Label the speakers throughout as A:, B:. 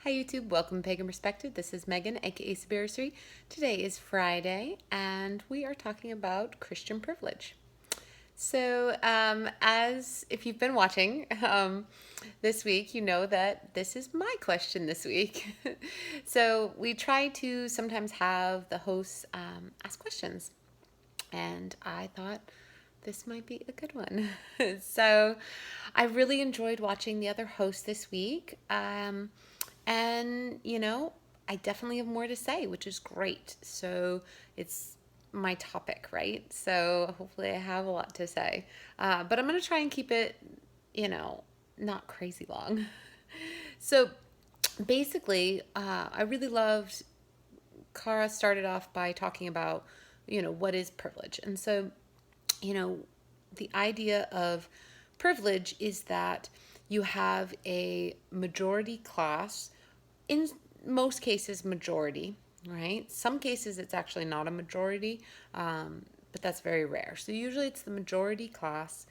A: Hi YouTube, welcome to Pagan Perspective. This is Megan, aka Sabirsary. Today is Friday, and we are talking about Christian privilege. So, as if you've been watching this week, you know that this is my question this week. So, we try to sometimes have the hosts ask questions, and I thought this might be a good one. So, I really enjoyed watching the other hosts this week. And, I definitely have more to say, which is great. So it's my topic, right? So hopefully I have a lot to say. But I'm going to try and keep it, you know, not crazy long. So basically, I really loved Cara started off by talking about, what is privilege. And so, you know, the idea of privilege is that you have a majority class, in most cases majority, right? Some cases it's actually not a majority, but that's very rare. So usually it's the majority class,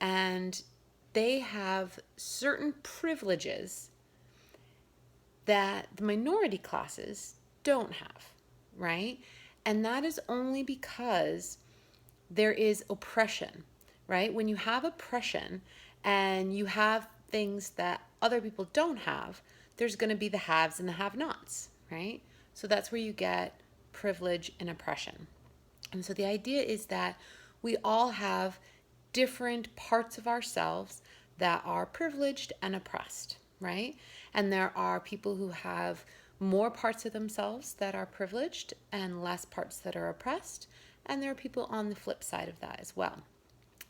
A: and they have certain privileges that the minority classes don't have, right? And that is only because there is oppression, right? When you have oppression and you have things that other people don't have, there's going to be the haves and the have nots, right? So that's where you get privilege and oppression. And so the idea is that we all have different parts of ourselves that are privileged and oppressed, right? And there are people who have more parts of themselves that are privileged and less parts that are oppressed. And there are people on the flip side of that as well.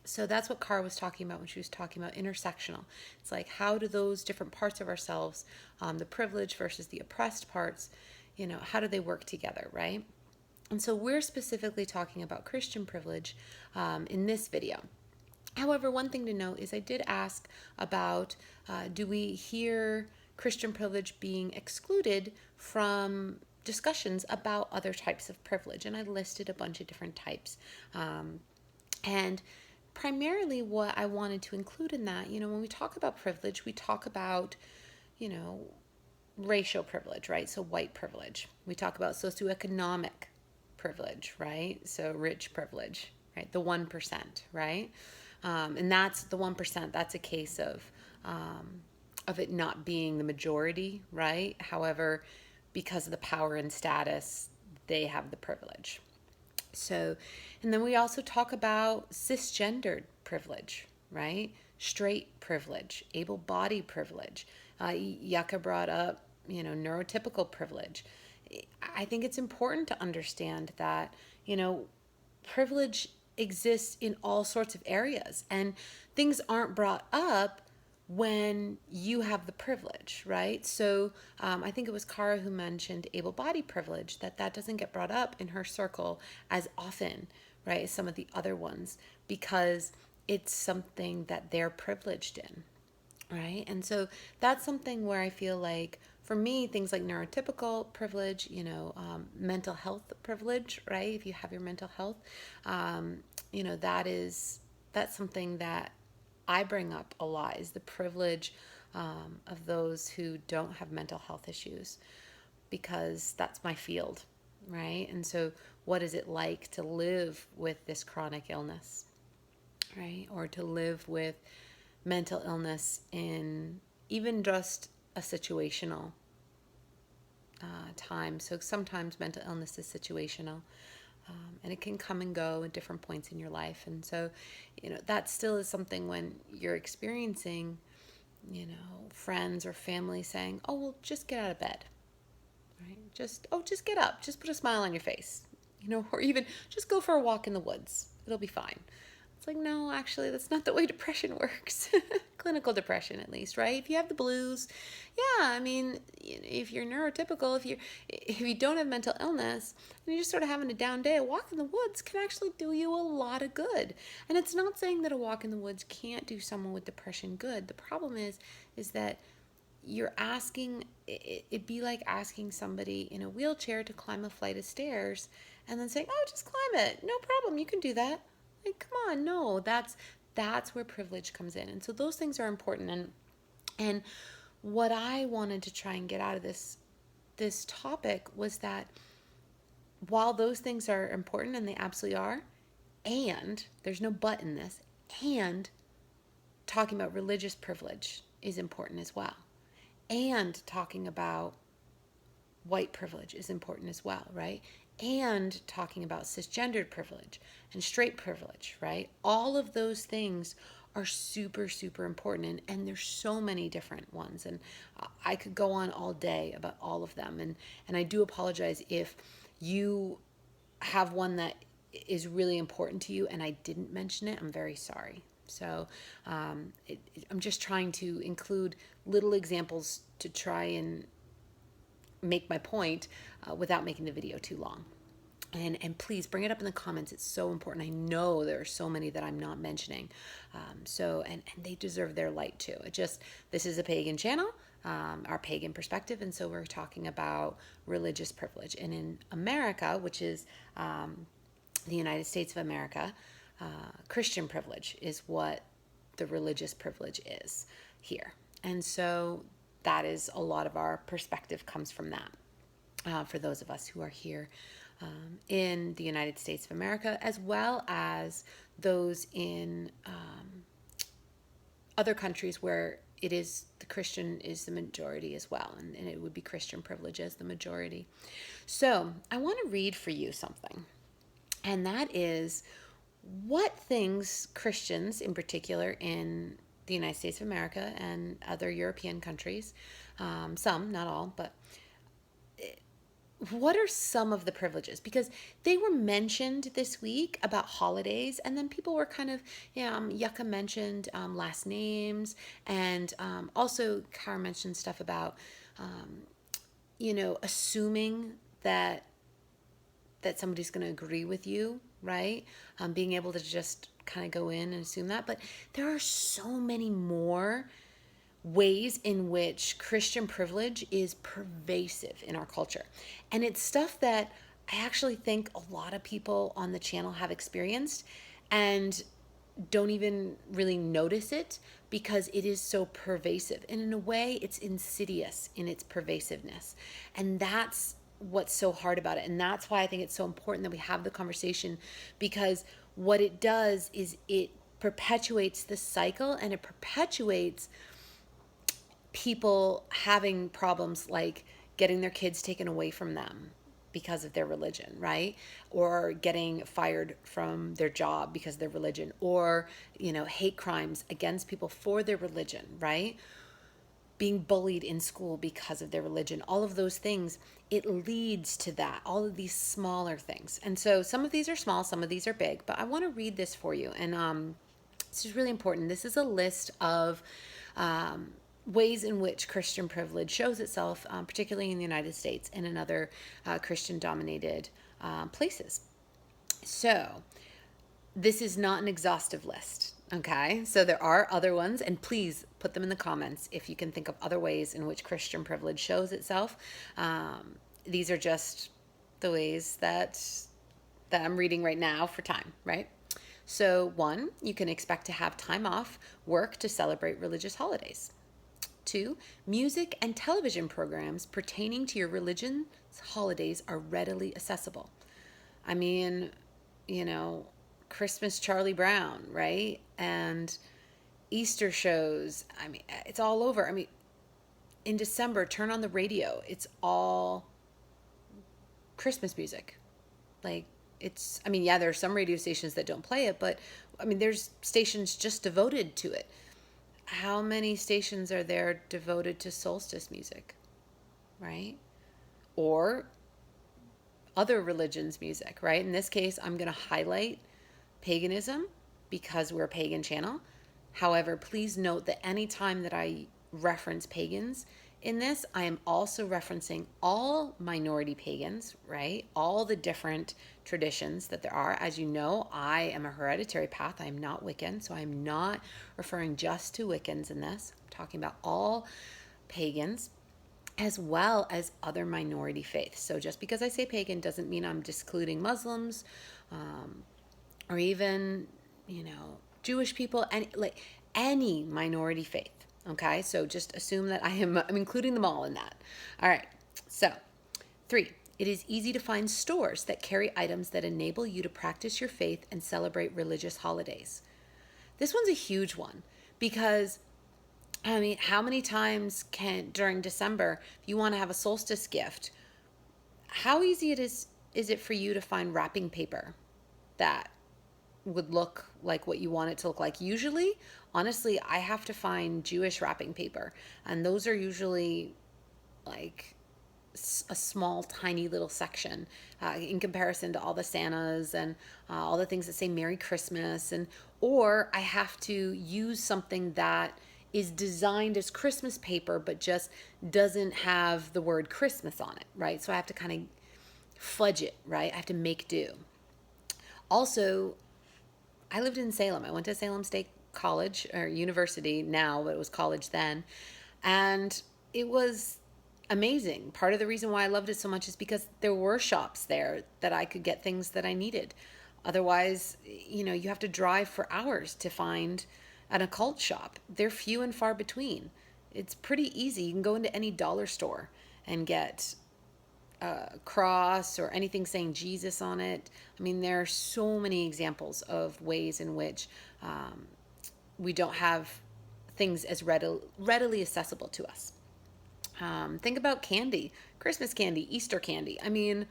A: So that's what Cara was talking about when she was talking about intersectional. It's like, how do those different parts of ourselves, the privileged versus the oppressed parts, how do they work together, right? And so we're specifically talking about Christian privilege in this video. However, one thing to note is I did ask about do we hear Christian privilege being excluded from discussions about other types of privilege? And I listed a bunch of different types. And primarily, what I wanted to include in that, when we talk about privilege, we talk about, you know, racial privilege, right? So white privilege. We talk about socioeconomic privilege, right? So rich privilege, right? The 1%, right? And that's the 1%. That's a case of it not being the majority, right? However, because of the power and status, they have the privilege. So, and then we also talk about cisgendered privilege, right? Straight privilege, able bodied privilege. Yucca brought up, neurotypical privilege. I think it's important to understand that, privilege exists in all sorts of areas, and things aren't brought up when you have the privilege, right? So I think it was Cara who mentioned able-bodied privilege, that doesn't get brought up in her circle as often, right, as some of the other ones, because it's something that they're privileged in, right? And so that's something where I feel like, for me, things like neurotypical privilege, mental health privilege, right? If you have your mental health, that's something that I bring up a lot, is the privilege of those who don't have mental health issues, because that's my field, right? And so, what is it like to live with this chronic illness, right? Or to live with mental illness in even just a situational time. So sometimes mental illness is situational, and it can come and go at different points in your life. And so, that still is something when you're experiencing, friends or family saying, "Oh, well, just get out of bed," right? Just get up, just put a smile on your face, or even just go for a walk in the woods. It'll be fine. It's like, no, actually, that's not the way depression works. Clinical depression, at least, right? If you have the blues, yeah, I mean, if you're neurotypical, if you don't have mental illness, and you're just sort of having a down day, a walk in the woods can actually do you a lot of good. And it's not saying that a walk in the woods can't do someone with depression good. The problem is that you're asking, it'd be like asking somebody in a wheelchair to climb a flight of stairs and then saying, "Oh, just climb it, no problem, you can do that." Like, come on, no, that's where privilege comes in. And so those things are important. And what I wanted to try and get out of this topic was that while those things are important, and they absolutely are, and there's no but in this, and talking about religious privilege is important as well. And talking about white privilege is important as well, right? And talking about cisgendered privilege and straight privilege, right? All of those things are super, super important. And there's so many different ones. And I could go on all day about all of them. And I do apologize if you have one that is really important to you and I didn't mention it. I'm very sorry. So I'm just trying to include little examples to try and make my point without making the video too long. And please bring it up in the comments. It's so important. I know there are so many that I'm not mentioning. And they deserve their light too. This is a pagan channel, our pagan perspective. And so we're talking about religious privilege. And in America, which is the United States of America, Christian privilege is what the religious privilege is here. And so that is a lot of our perspective comes from that, for those of us who are here in the United States of America, as well as those in other countries where the Christian is the majority as well, and it would be Christian privilege as the majority. So I want to read for you something, and that is what things Christians in particular in the United States of America and other European countries, some, not all, but what are some of the privileges? Because they were mentioned this week about holidays, and then people were kind of, Yucca mentioned last names, and also Kara mentioned stuff about, assuming that somebody's going to agree with you, right? Being able to just kind of go in and assume that. But there are so many more ways in which Christian privilege is pervasive in our culture. And it's stuff that I actually think a lot of people on the channel have experienced and don't even really notice it because it is so pervasive. And in a way, it's insidious in its pervasiveness. And that's what's so hard about it. And that's why I think it's so important that we have the conversation, because what it does is it perpetuates the cycle, and it perpetuates people having problems like getting their kids taken away from them because of their religion, right? Or getting fired from their job because of their religion, or, hate crimes against people for their religion, right? Being bullied in school because of their religion, all of those things, it leads to that, all of these smaller things. And so some of these are small, some of these are big, but I want to read this for you. And this is really important. This is a list of ways in which Christian privilege shows itself, particularly in the United States and in other Christian-dominated places. So this is not an exhaustive list, okay? So there are other ones, and please put them in the comments if you can think of other ways in which Christian privilege shows itself. These are just the ways that I'm reading right now for time, right? So 1, you can expect to have time off work to celebrate religious holidays. 2, music and television programs pertaining to your religion's holidays are readily accessible. I mean, Christmas Charlie Brown, right? And Easter shows. I mean, it's all over. I mean, in December, turn on the radio. It's all Christmas music. Like, there are some radio stations that don't play it, but there's stations just devoted to it. How many stations are there devoted to solstice music, right? Or other religions' music, right? In this case, I'm going to highlight paganism because we're a pagan channel. However, please note that any time that I reference pagans in this, I am also referencing all minority pagans, right? All the different traditions that there are. As you know, I am a hereditary path. I am not Wiccan, so I'm not referring just to Wiccans in this. I'm talking about all pagans as well as other minority faiths. So just because I say pagan doesn't mean I'm excluding Muslims, or even, Jewish people, any minority faith. Okay, so just assume that I'm including them all in that. All right, so 3, it is easy to find stores that carry items that enable you to practice your faith and celebrate religious holidays. This one's a huge one because, I mean, how many times can, during December, if you want to have a solstice gift, how easy is it for you to find wrapping paper that would look like what you want it to look like? Usually, honestly, I have to find Jewish wrapping paper, and those are usually like a small, tiny little section in comparison to all the Santas and all the things that say Merry Christmas. And or I have to use something that is designed as Christmas paper but just doesn't have the word Christmas on it, right? So I have to kind of fudge it, right? I have to make do. Also, I lived in Salem. I went to Salem State College or university now, but it was college then. And it was amazing. Part of the reason why I loved it so much is because there were shops there that I could get things that I needed. Otherwise, you have to drive for hours to find an occult shop. They're few and far between. It's pretty easy. You can go into any dollar store and get cross or anything saying Jesus on it. I mean, there are so many examples of ways in which we don't have things as readily accessible to us. Think about candy, Christmas candy, Easter candy. I mean,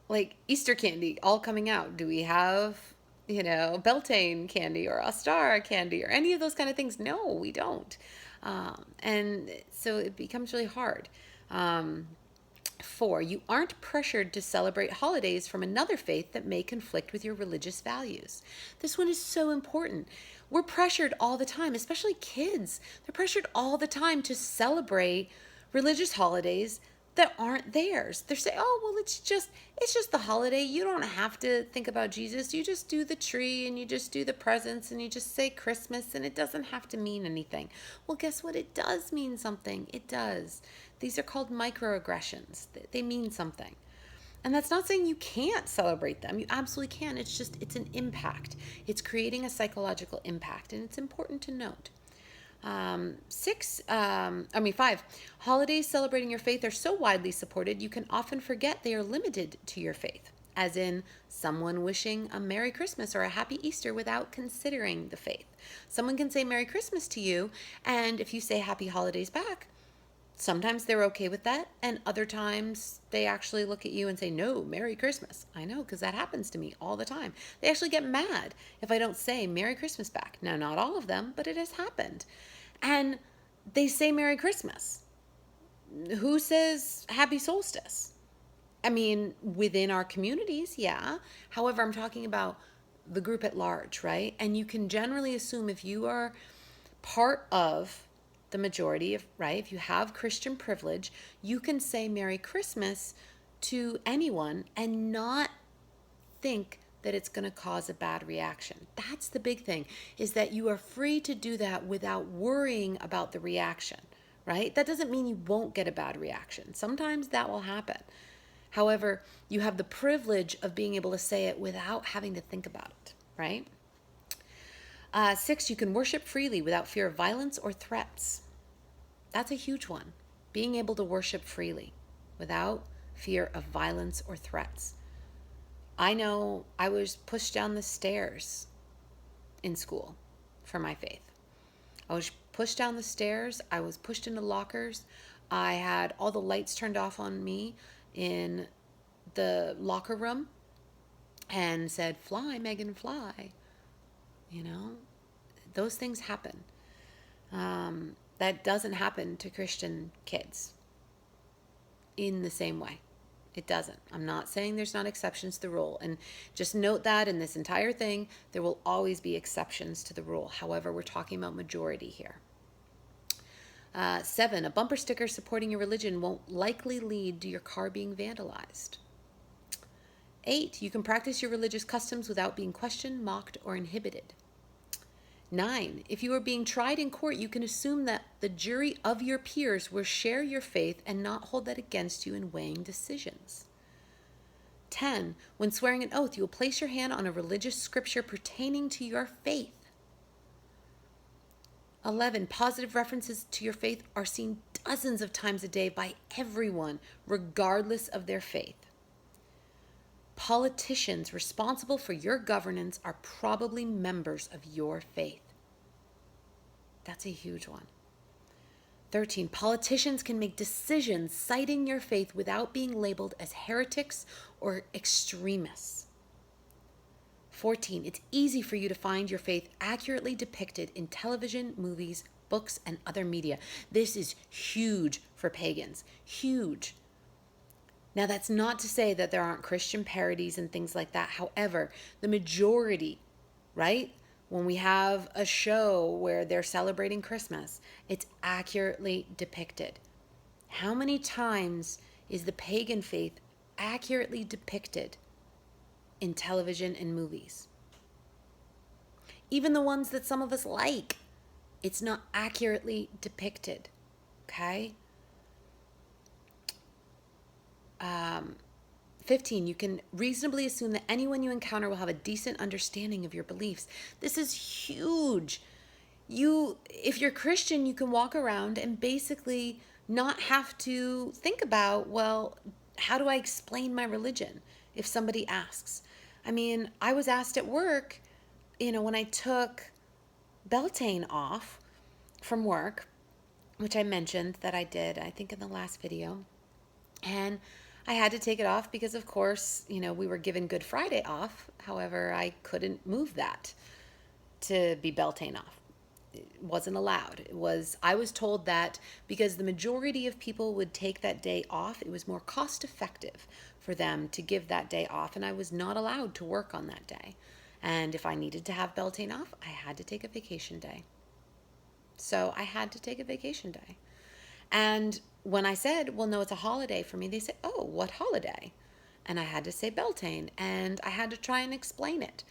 A: like Easter candy all coming out. Do we have, Beltane candy or Ostara candy or any of those kind of things? No, we don't. And so it becomes really hard. 4, you aren't pressured to celebrate holidays from another faith that may conflict with your religious values. This one is so important. We're pressured all the time, especially kids. They're pressured all the time to celebrate religious holidays that aren't theirs. They're saying, "Oh, well, it's just the holiday. You don't have to think about Jesus. You just do the tree and you just do the presents and you just say Christmas and it doesn't have to mean anything." Well, guess what? It does mean something. It does. These are called microaggressions. They mean something. And that's not saying you can't celebrate them. You absolutely can. It's an impact. It's creating a psychological impact, and it's important to note. 5, holidays celebrating your faith are so widely supported, you can often forget they are limited to your faith, as in someone wishing a Merry Christmas or a Happy Easter without considering the faith. Someone can say Merry Christmas to you, and if you say Happy Holidays back, sometimes they're okay with that, and other times they actually look at you and say, "No, Merry Christmas." I know, because that happens to me all the time. They actually get mad if I don't say Merry Christmas back. Now, not all of them, but it has happened. And they say Merry Christmas. Who says Happy Solstice? I mean, within our communities, yeah. However, I'm talking about the group at large, right? And you can generally assume if you are part of the majority of, right, if you have Christian privilege, you can say Merry Christmas to anyone and not think that it's going to cause a bad reaction. That's the big thing, is that you are free to do that without worrying about the reaction, right? That doesn't mean you won't get a bad reaction. Sometimes that will happen. However, you have the privilege of being able to say it without having to think about it, right? 6, you can worship freely without fear of violence or threats. That's a huge one. Being able to worship freely without fear of violence or threats. I know I was pushed down the stairs in school for my faith. I was pushed down the stairs. I was pushed into lockers. I had all the lights turned off on me in the locker room and said, "Fly, Megan, fly." Those things happen. That doesn't happen to Christian kids in the same way. It doesn't. I'm not saying there's not exceptions to the rule. And just note that in this entire thing, there will always be exceptions to the rule. However, we're talking about majority here. 7, a bumper sticker supporting your religion won't likely lead to your car being vandalized. 8, you can practice your religious customs without being questioned, mocked, or inhibited. 9, if you are being tried in court, you can assume that the jury of your peers will share your faith and not hold that against you in weighing decisions. 10, when swearing an oath, you will place your hand on a religious scripture pertaining to your faith. 11, positive references to your faith are seen dozens of times a day by everyone, regardless of their faith. Politicians responsible for your governance are probably members of your faith. That's a huge one. 13, politicians can make decisions citing your faith without being labeled as heretics or extremists. 14, it's easy for you to find your faith accurately depicted in television, movies, books, and other media. This is huge for pagans. Huge. Now, that's not to say that there aren't Christian parodies and things like that. However, the majority, right? When we have a show where they're celebrating Christmas, it's accurately depicted. How many times is the pagan faith accurately depicted in television and movies? Even the ones that some of us like, it's not accurately depicted, okay? 15, you can reasonably assume that anyone you encounter will have a decent understanding of your beliefs. This is huge. If you're Christian, you can walk around and basically not have to think about, well, how do I explain my religion if somebody asks? I mean, I was asked at work, when I took Beltane off from work, which I mentioned that I did, I think in the last video, and I had to take it off because, of course, we were given Good Friday off. However, I couldn't move that to be Beltane off. It wasn't allowed. I was told that because the majority of people would take that day off, it was more cost effective for them to give that day off, and I was not allowed to work on that day. And if I needed to have Beltane off, I had to take a vacation day. So I had to take a vacation day. And when I said, well, no, it's a holiday for me, they said, oh, what holiday? And I had to say Beltane, and I had to try and explain it.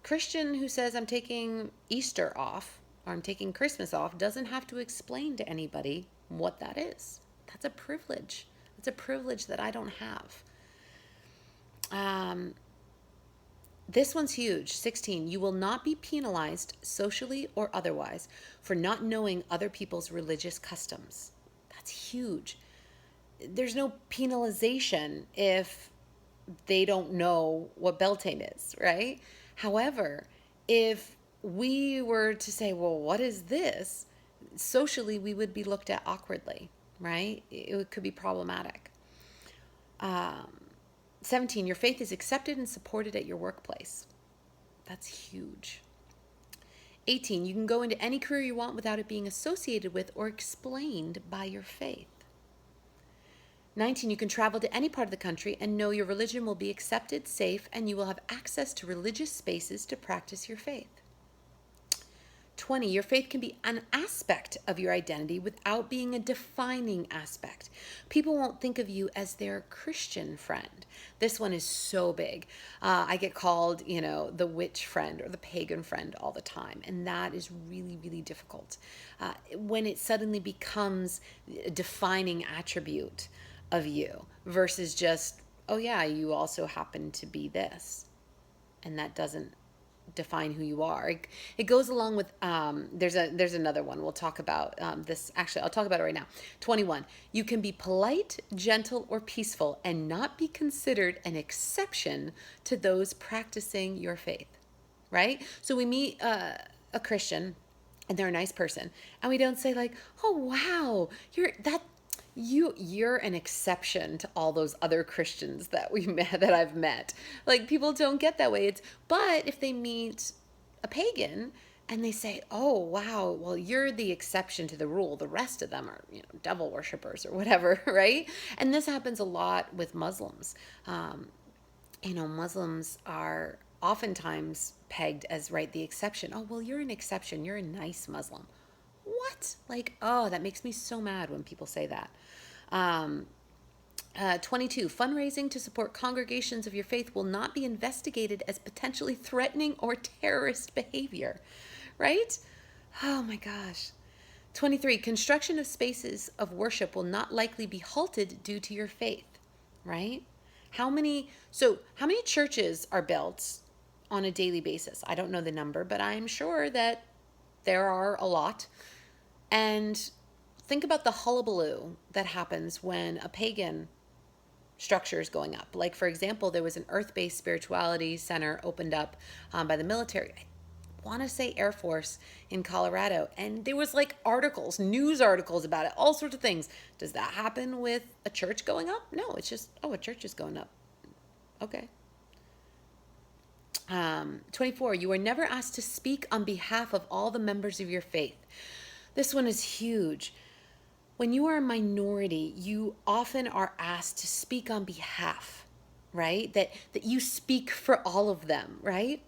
A: Christian who says I'm taking Easter off or I'm taking Christmas off doesn't have to explain to anybody what that is. That's a privilege. It's a privilege that I don't have. This one's huge. 16, you will not be penalized socially or otherwise for not knowing other people's religious customs. That's huge. There's no penalization if they don't know what Beltane is, right? However, if we were to say, well, what is this? Socially, we would be looked at awkwardly, right? It could be problematic. 17, your faith is accepted and supported at your workplace. That's huge. 18, you can go into any career you want without it being associated with or explained by your faith. 19, you can travel to any part of the country and know your religion will be accepted, safe, and you will have access to religious spaces to practice your faith. 20, your faith can be an aspect of your identity without being a defining aspect. People won't think of you as their Christian friend. This one is so big. I get called, the witch friend or the pagan friend all the time. And that is really, really difficult. When it suddenly becomes a defining attribute of you versus just, oh yeah, you also happen to be this. And that doesn't define who you are. It goes along with there's another one we'll talk about this. Actually, I'll talk about it right now. 21, you can be polite, gentle, or peaceful and not be considered an exception to those practicing your faith, right? So we meet a Christian and they're a nice person and we don't say like, oh wow, you're an exception to all those other Christians that I've met. Like, people don't get that way. But if they meet a pagan and they say, oh wow, well, you're the exception to the rule, the rest of them are devil worshippers or whatever, right? And this happens a lot with Muslims. Muslims are oftentimes pegged as, right, the exception. Oh, well, you're an exception, you're a nice Muslim. What? Like, oh, that makes me so mad when people say that. 22, fundraising to support congregations of your faith will not be investigated as potentially threatening or terrorist behavior, right? Oh my gosh. 23, construction of spaces of worship will not likely be halted due to your faith, right? How many churches are built on a daily basis? I don't know the number, but I'm sure that there are a lot. And think about the hullabaloo that happens when a pagan structure is going up. Like, for example, there was an earth-based spirituality center opened up by the military. I want to say Air Force in Colorado. And there was like articles, news articles about it, all sorts of things. Does that happen with a church going up? No, it's just, oh, a church is going up. Okay. 24, you are never asked to speak on behalf of all the members of your faith. This one is huge. When you are a minority, you often are asked to speak on behalf, right? That you speak for all of them, right?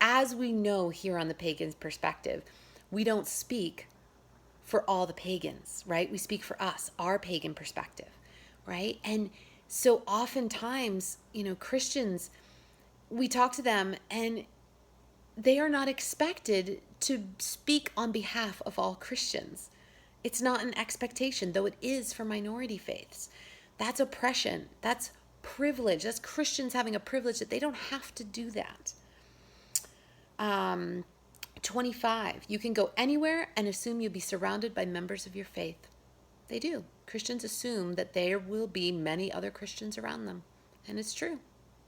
A: As we know here on the pagan's perspective, we don't speak for all the pagans, right? We speak for us, our pagan perspective, right? And so oftentimes, Christians, we talk to them and they are not expected to speak on behalf of all Christians. It's not an expectation, though it is for minority faiths. That's oppression. That's privilege. That's Christians having a privilege that they don't have to do that. 25, you can go anywhere and assume you'll be surrounded by members of your faith. They do. Christians assume that there will be many other Christians around them. And it's true.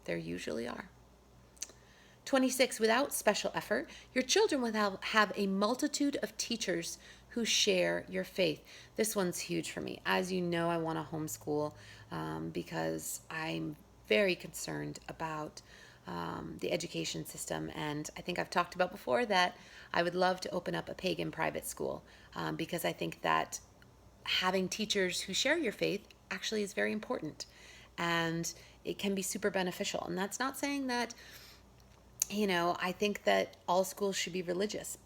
A: There usually are. 26, without special effort, your children will have a multitude of teachers who share your faith. This one's huge for me. As you know, I want to homeschool because I'm very concerned about the education system. And I think I've talked about before that I would love to open up a pagan private school because I think that having teachers who share your faith actually is very important. And it can be super beneficial. And that's not saying that, I think that all schools should be religious.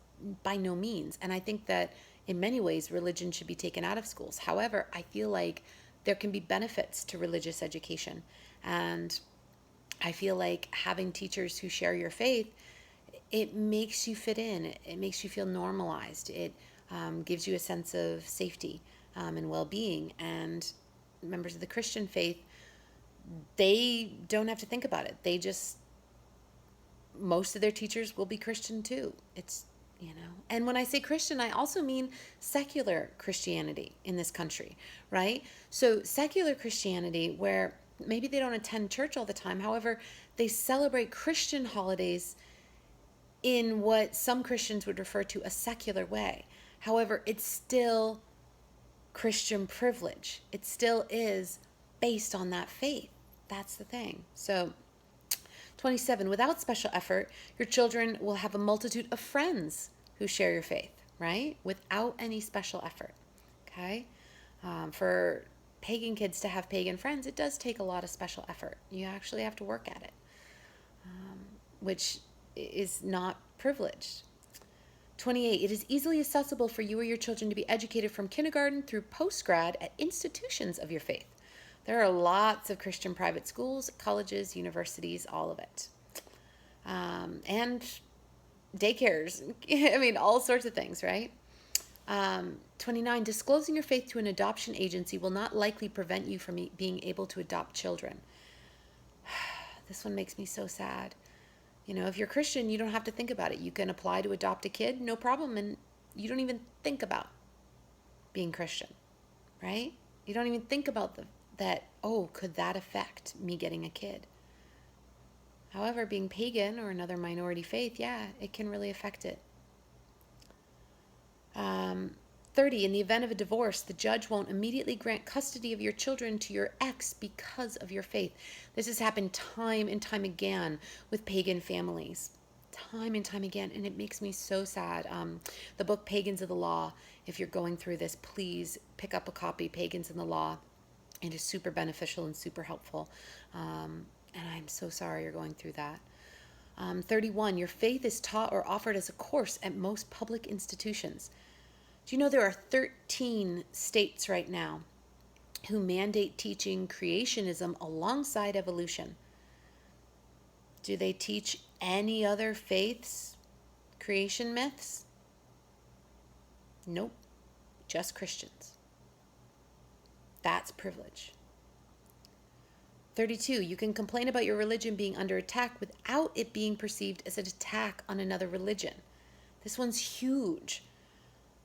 A: By no means. And I think that in many ways, religion should be taken out of schools. However, I feel like there can be benefits to religious education. And I feel like having teachers who share your faith, it makes you fit in. It makes you feel normalized. It gives you a sense of safety and well-being. And members of the Christian faith, they don't have to think about it. Most of their teachers will be Christian too. And when I say Christian, I also mean secular Christianity in this country, right? So secular Christianity, where maybe they don't attend church all the time. However, they celebrate Christian holidays in what some Christians would refer to a secular way. However, it's still Christian privilege. It still is based on that faith. That's the thing. So 27, without special effort, your children will have a multitude of friends who share your faith, right? Without any special effort, okay? For pagan kids to have pagan friends, it does take a lot of special effort. You actually have to work at it, which is not privileged. 28, it is easily accessible for you or your children to be educated from kindergarten through postgrad at institutions of your faith. There are lots of Christian private schools, colleges, universities, all of it. And daycares, all sorts of things, right? 29, disclosing your faith to an adoption agency will not likely prevent you from being able to adopt children. This one makes me so sad. If you're Christian, you don't have to think about it. You can apply to adopt a kid, no problem, and you don't even think about being Christian, right? You don't even think about could that affect me getting a kid? However, being pagan or another minority faith, yeah, it can really affect it. 30, in the event of a divorce, the judge won't immediately grant custody of your children to your ex because of your faith. This has happened time and time again with pagan families. Time and time again, and it makes me so sad. The book Pagans of the Law, if you're going through this, please pick up a copy, Pagans in the Law. It is super beneficial and super helpful. And I'm so sorry you're going through that. 31, your faith is taught or offered as a course at most public institutions. Do you know there are 13 states right now who mandate teaching creationism alongside evolution? Do they teach any other faiths creation myths? Nope, just Christians. That's privilege. 32, you can complain about your religion being under attack without it being perceived as an attack on another religion. This one's huge.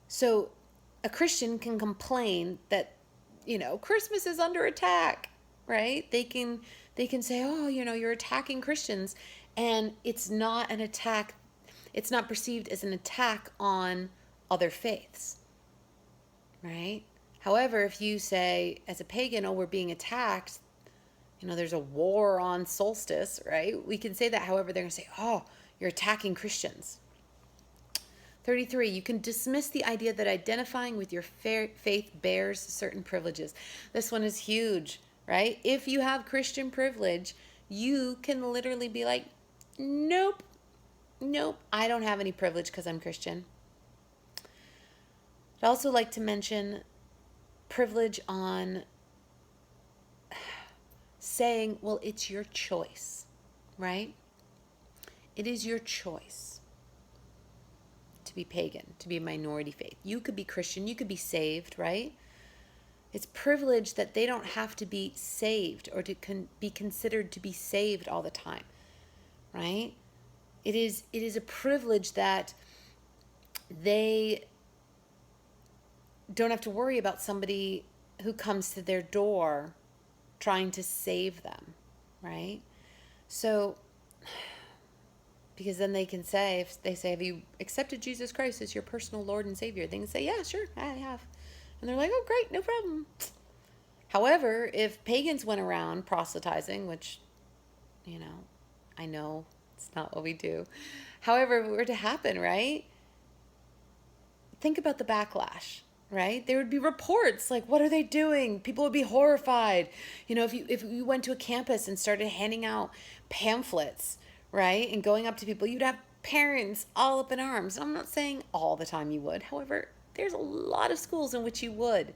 A: So a Christian can complain that, Christmas is under attack, right? They can say, "Oh, you're attacking Christians." And it's not an attack. It's not perceived as an attack on other faiths, right? However, if you say as a pagan, "Oh, we're being attacked," there's a war on solstice, right? We can say that. However, they're going to say, "Oh, you're attacking Christians." 33, you can dismiss the idea that identifying with your faith bears certain privileges. This one is huge, right? If you have Christian privilege, you can literally be like, nope, nope, I don't have any privilege because I'm Christian. I'd also like to mention privilege on saying, well, it's your choice, right? It is your choice to be pagan, to be a minority faith. You could be Christian, you could be saved, right? It's privilege that they don't have to be saved or to be considered to be saved all the time, right? It is a privilege that they don't have to worry about somebody who comes to their door trying to save them, right? So, because then they can say, if they say, "Have you accepted Jesus Christ as your personal Lord and Savior?" They can say, "Yeah, sure, I have." And they're like, "Oh, great, no problem." However, if pagans went around proselytizing, which, I know it's not what we do. However, if it were to happen, right? Think about the backlash, right? There would be reports like, "What are they doing?" People would be horrified. If you went to a campus and started handing out pamphlets, right, and going up to people, you'd have parents all up in arms. I'm not saying all the time you would. However, there's a lot of schools in which you would.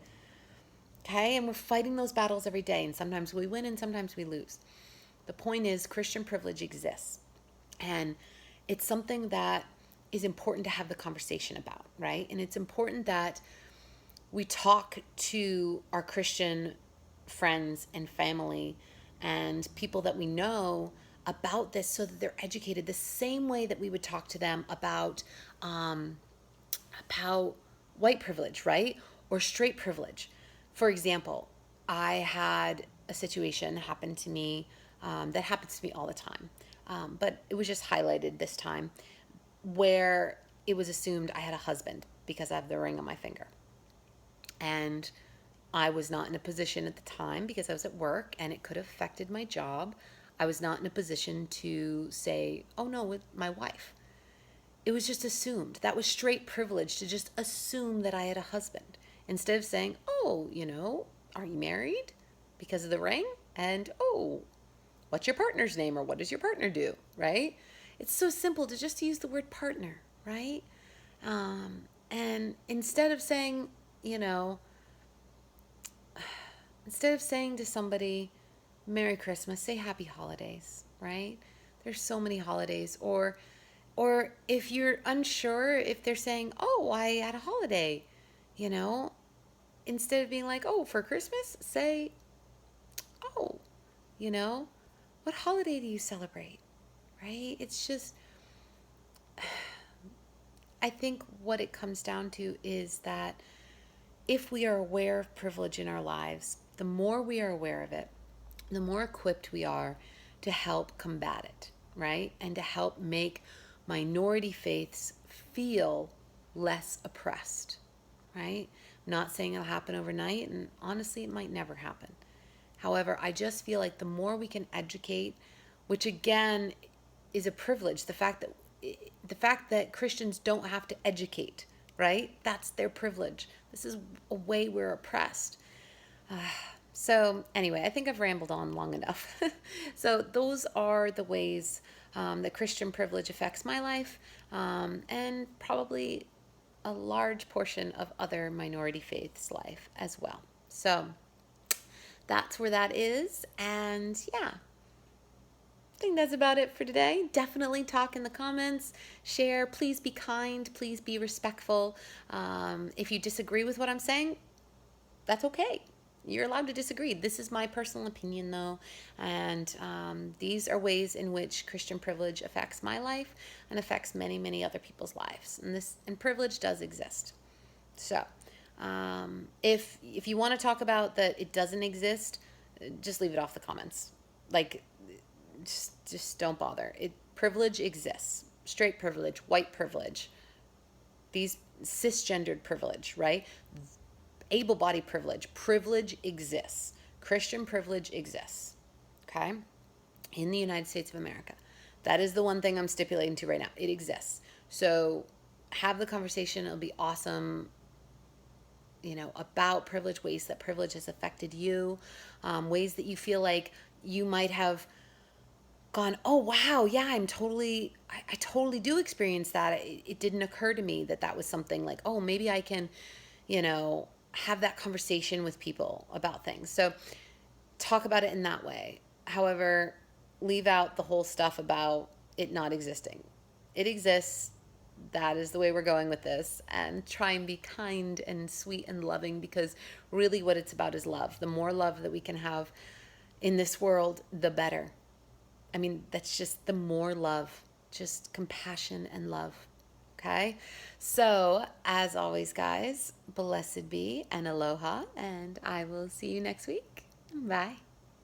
A: Okay? And we're fighting those battles every day, and sometimes we win and sometimes we lose. The point is, Christian privilege exists. And it's something that is important to have the conversation about, right? And it's important that we talk to our Christian friends and family and people that we know about this so that they're educated the same way that we would talk to them about white privilege, right? Or straight privilege. For example, I had a situation happen to me that happens to me all the time, but it was just highlighted this time, where it was assumed I had a husband because I have the ring on my finger. And I was not in a position at the time, because I was at work and it could have affected my job. I was not in a position to say, "Oh no, with my wife." It was just assumed. That was straight privilege, to just assume that I had a husband. Instead of saying, "Oh, are you married because of the ring?" And, "Oh, what's your partner's name?" or "What does your partner do?" Right? It's so simple to just use the word partner, right? And instead of saying, instead of saying to somebody, "Merry Christmas," say "Happy Holidays," right? There's so many holidays. Or if you're unsure if they're saying, "Oh, I had a holiday," instead of being like, "Oh, for Christmas," say, "Oh, what holiday do you celebrate?" Right? It's just, I think what it comes down to is that if we are aware of privilege in our lives, the more we are aware of it, the more equipped we are to help combat it, right? And to help make minority faiths feel less oppressed, right? I'm not saying it'll happen overnight, and honestly, it might never happen. However, I just feel like the more we can educate, which again is a privilege, the fact that Christians don't have to educate, right? That's their privilege. This is a way we're oppressed. So anyway, I think I've rambled on long enough. So those are the ways that Christian privilege affects my life, and probably a large portion of other minority faiths' life as well. So that's where that is. And yeah, I think that's about it for today. Definitely talk in the comments, share. Please be kind. Please be respectful. If you disagree with what I'm saying, that's okay. you're allowed to disagree. This is my personal opinion, though, and these are ways in which Christian privilege affects my life and affects many, many other people's lives. And privilege does exist. So, if you want to talk about that it doesn't exist, just leave it off the comments. Like, just don't bother. Privilege exists. Straight privilege, white privilege, these cisgendered privilege, right? Able-bodied privilege. Privilege exists. Christian privilege exists. Okay? In the United States of America. That is the one thing I'm stipulating to right now. It exists. So have the conversation. It'll be awesome, about privilege, ways that privilege has affected you, ways that you feel like you might have gone, oh wow, yeah, I totally do experience that. It didn't occur to me that was something like, oh, maybe I can, have that conversation with people about things. So talk about it in that way. However, leave out the whole stuff about it not existing. It exists. That is the way we're going with this, and try and be kind and sweet and loving, because really what it's about is love. The more love that we can have in this world, the better. I mean, that's just the more love, just compassion and love. Okay? So, as always, guys, blessed be and aloha, and I will see you next week. Bye.